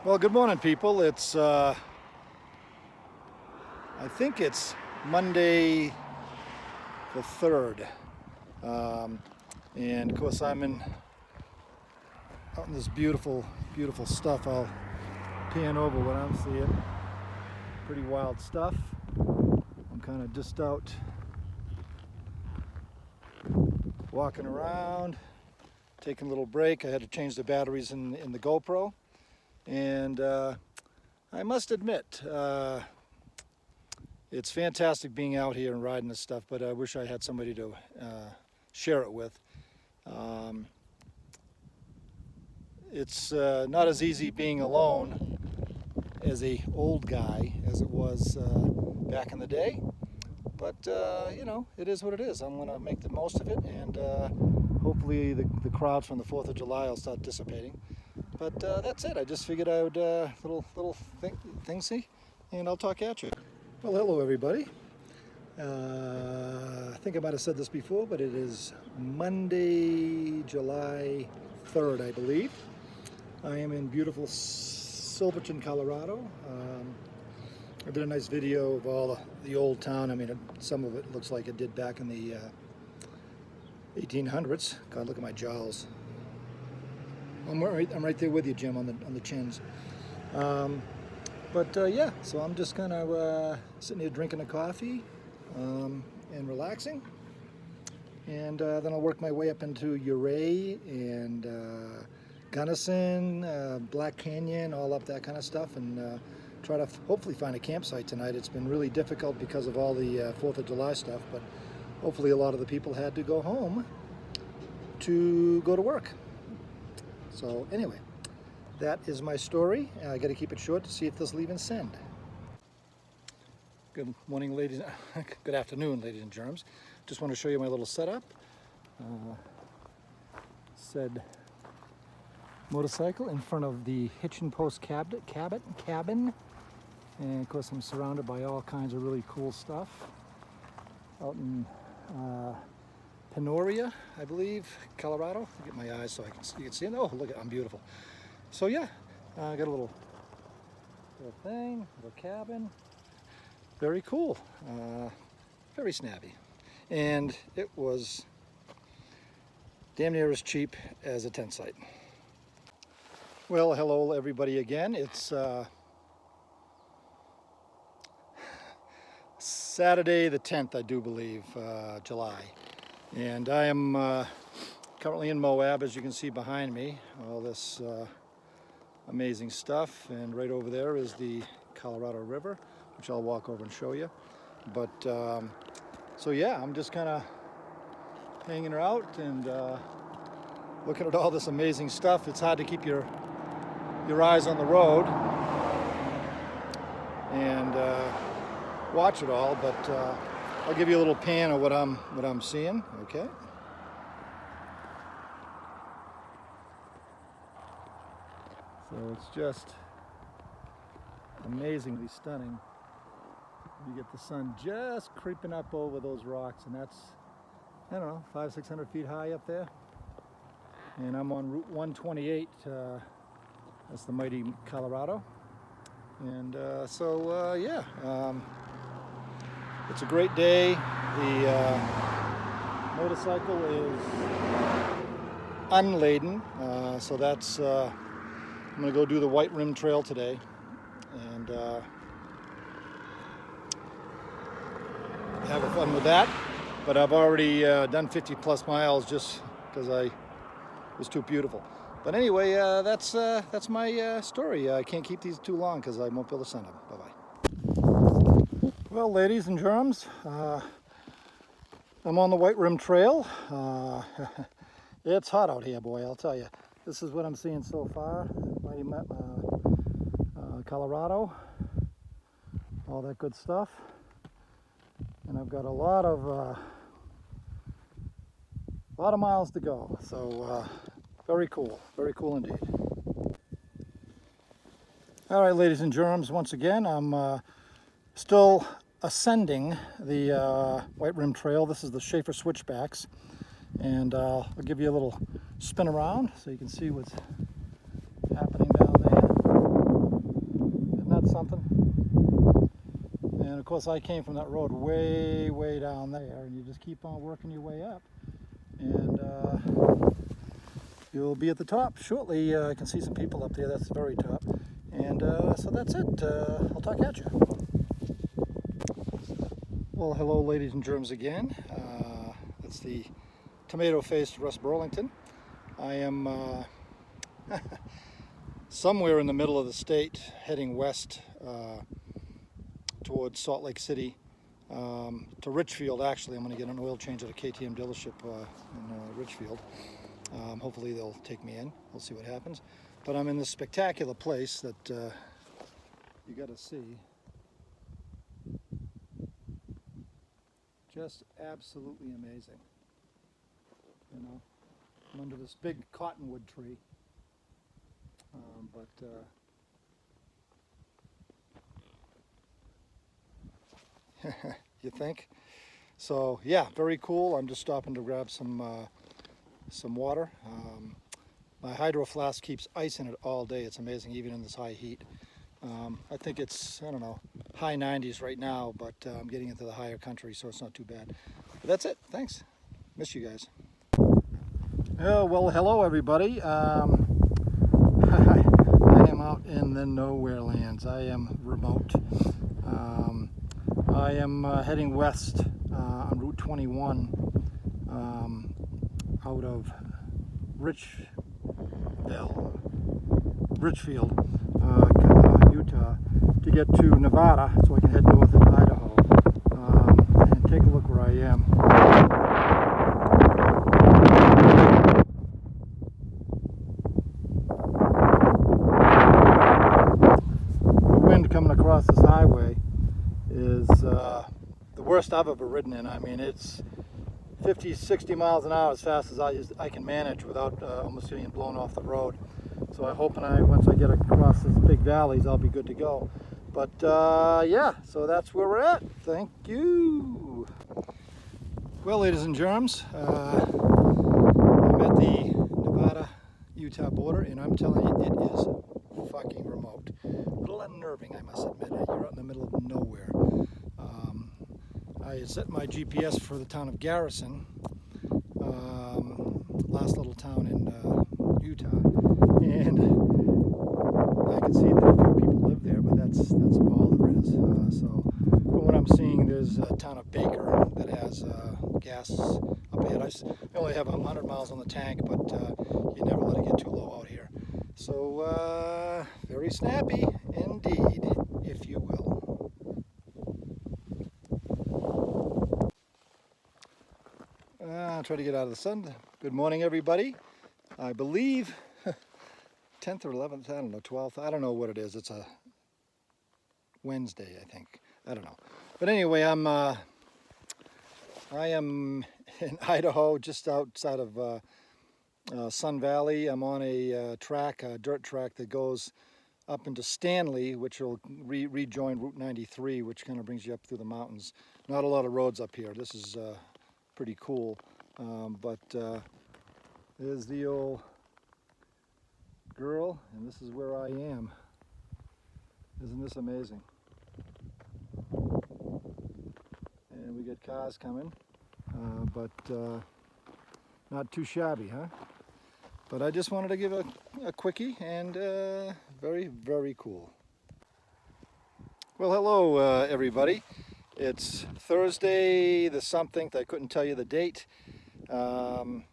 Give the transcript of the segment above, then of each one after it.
Well, good morning, people. I think it's Monday the 3rd. And of course out in this beautiful, beautiful stuff. I'll pan over what I'm seeing. Pretty wild stuff. I'm kind of just out walking around, taking a little break. I had to change the batteries in the GoPro. And I must admit, it's fantastic being out here and riding this stuff, but I wish I had somebody to share it with. It's not as easy being alone as an old guy as it was back in the day, but you know, it is what it is. I'm going to make the most of it, and hopefully the crowds from the 4th of July will start dissipating. But that's it. I just figured I would little thing, and I'll talk at you. Well, hello everybody. I think I might have said this before, but it is Monday, July 3rd, I believe. I am in beautiful Silverton, Colorado. I did a nice video of all the old town. I mean, some of it looks like it did back in the 1800s. God, look at my jowls. I'm right there with you, Jim, on the chins. Yeah, so I'm just kind of sitting here drinking a coffee and relaxing. And then I'll work my way up into Uray and Gunnison, Black Canyon, all up that kind of stuff, and try to hopefully find a campsite tonight. It's been really difficult because of all the 4th of July stuff, but hopefully a lot of the people had to go home to go to work. So anyway, that is my story. I got to keep it short to see if this will even send. Good morning, ladies. Good afternoon, ladies and germs. Just want to show you my little setup. Said motorcycle in front of the hitch and post cabin. And of course I'm surrounded by all kinds of really cool stuff. Out in Peoria, I believe, Colorado. I'll get my eyes so you can see it. Oh, look, I'm beautiful. So yeah, I got a little thing, little cabin. Very cool, very snappy, and it was damn near as cheap as a tent site. Well, hello everybody again. It's Saturday the 10th, I do believe, July. And I am currently in Moab, as you can see behind me, all this amazing stuff. And right over there is the Colorado River, which I'll walk over and show you. But so yeah, I'm just kind of hanging out and looking at all this amazing stuff. It's hard to keep your eyes on the road and watch it all, but I'll give you a little pan of what I'm seeing. Okay. So it's just amazingly stunning. You get the sun just creeping up over those rocks, and that's, I don't know, 500-600 feet high up there. And I'm on Route 128. That's the mighty Colorado. And yeah. It's a great day. The motorcycle is unladen, so that's, I'm going to go do the White Rim Trail today, and have fun with that. But I've already done 50 plus miles just because it was too beautiful. But anyway, that's my story. I can't keep these too long because I won't be able to send them. Bye-bye. Well, ladies and germs, I'm on the White Rim Trail. It's hot out here, boy, I'll tell you. This is what I'm seeing so far. Colorado, all that good stuff. And I've got a lot of miles to go. So very cool indeed. All right, ladies and germs, once again, I'm still ascending the White Rim Trail. This is the Schaefer Switchbacks, and I'll give you a little spin around so you can see what's happening down there. course, I came from that road way down there, and you just keep on working your way up, and you'll be at the top shortly. I can see some people up there. That's the very top, and so that's it. I'll talk at you. Well, hello, ladies and germs again. It's the tomato-faced Russ Burlington. I am somewhere in the middle of the state, heading west towards Salt Lake City, to Richfield. Actually, I'm going to get an oil change at a KTM dealership in Richfield. Hopefully they'll take me in. We'll see what happens. But I'm in this spectacular place that you got to see. Just absolutely amazing. You know, I'm under this big cottonwood tree. You think? So yeah, very cool. I'm just stopping to grab some water. My hydro flask keeps ice in it all day. It's amazing, even in this high heat. I think it's, I don't know, high 90s right now, but I'm getting into the higher country, so it's not too bad. But that's it. Thanks. Miss you guys. Oh, well, hello everybody. I am out in the nowhere lands. I am remote. I am heading west on Route 21 out of Richfield, Utah, to get to Nevada so I can head north into Idaho and take a look where I am. The wind coming across this highway is the worst I've ever ridden in. I mean, it's 50, 60 miles an hour as fast as I can manage without almost getting blown off the road. So I hope once I get across these big valleys, I'll be good to go. But yeah, so that's where we're at. Thank you. Well, ladies and germs, I'm at the Nevada-Utah border, and I'm telling you, it is fucking remote. A little unnerving, I must admit. You're out in the middle of nowhere. I set my GPS for the town of Garrison, last little town in Utah, and I can see that a few people live there, but that's all there is. So from what I'm seeing, there's a town of Baker that has gas up ahead. I only have 100 miles on the tank, but you never let it get too low out here. So very snappy indeed, if you will. I'll try to get out of the sun. Good morning, everybody. I believe 10th or 11th, I don't know, 12th, I don't know what it is. It's a Wednesday, I think. I don't know. But anyway, I am in Idaho, just outside of Sun Valley. I'm on a dirt track that goes up into Stanley, which will rejoin Route 93, which kind of brings you up through the mountains. Not a lot of roads up here. This is pretty cool. But there's the old girl, and this is where I am. Isn't this amazing? And we get cars coming, but not too shabby, huh? But I just wanted to give a quickie, and very, very cool. Well, hello everybody. It's Thursday the something, I couldn't tell you the date, on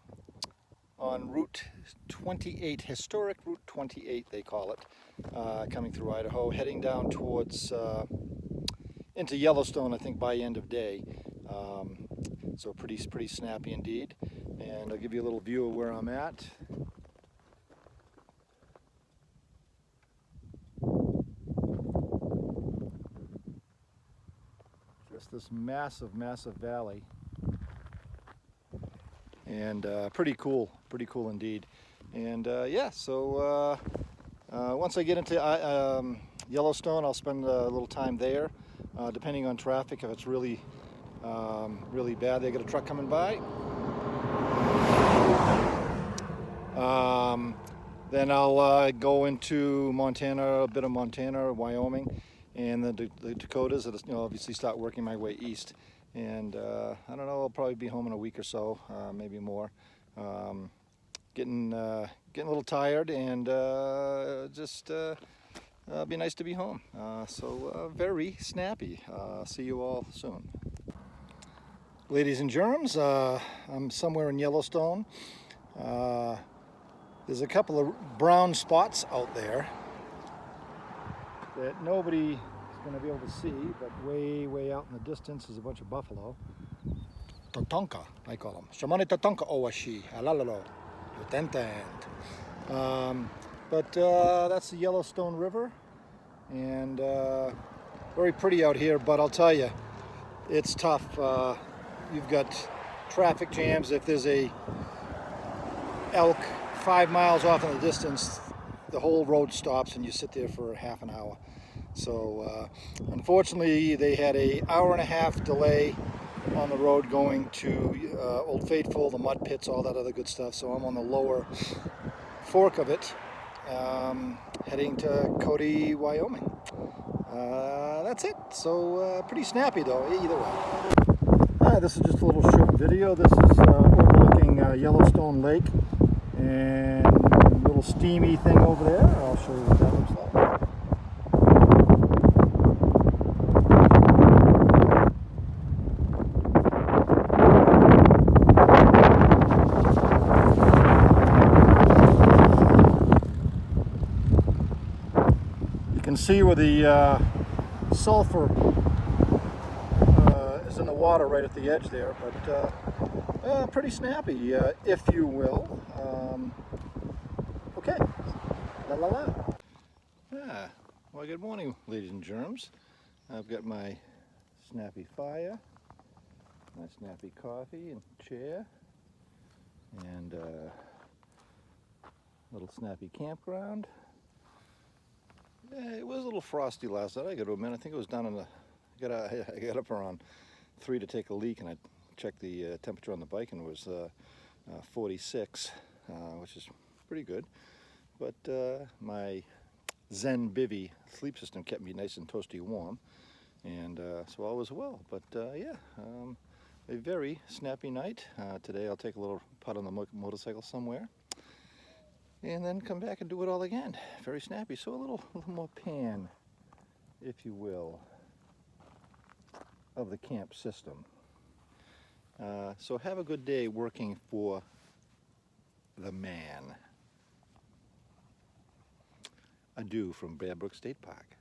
Route 28, historic Route 28 they call it, coming through Idaho, heading down towards, into Yellowstone, I think by end of day. So pretty snappy indeed. And I'll give you a little view of where I'm at. Just this massive valley, and pretty cool indeed. And yeah, so once I get into Yellowstone, I'll spend a little time there, depending on traffic. If it's really bad, they got a truck coming by. Then I'll go into Montana, a bit of Montana or Wyoming, and the Dakotas. It'll, obviously start working my way east. And I don't know, I'll probably be home in a week or so, maybe more. Getting a little tired, and just be nice to be home. So very snappy. See you all soon. Ladies and germs, I'm somewhere in Yellowstone. There's a couple of brown spots out there that nobody is going to be able to see, but way out in the distance is a bunch of buffalo. Tatanka, I call them. Shamani tatanka owashi, alalalo, utentand. But that's the Yellowstone River, and very pretty out here, but I'll tell you, it's tough. You've got traffic jams. If there's a elk 5 miles off in the distance, the whole road stops and you sit there for half an hour. So unfortunately, they had an hour-and-a-half delay on the road going to Old Faithful, the mud pits, all that other good stuff. So I'm on the lower fork of it, heading to Cody, Wyoming. That's it. So pretty snappy though, either way. This is just a little short video. This is overlooking Yellowstone Lake, and a little steamy thing over there. I'll show you what that looks like. You can see where the sulfur is in the water right at the edge there, but pretty snappy, if you will. Okay, la. Well, good morning, ladies and germs. I've got my snappy fire, my snappy coffee and chair, and little snappy campground. It was a little frosty last night, I got to admit. I think it was down in the, I got up around 3 to take a leak, and I checked the temperature on the bike, and it was 46, which is pretty good. But my Zen Bivy sleep system kept me nice and toasty warm, and so all was well. But yeah, a very snappy night. Today I'll take a little putt on the motorcycle somewhere, and then come back and do it all again. Very snappy, so a little more pan, if you will, of the camp system. So have a good day working for the man. Adieu from Bear Brook State Park.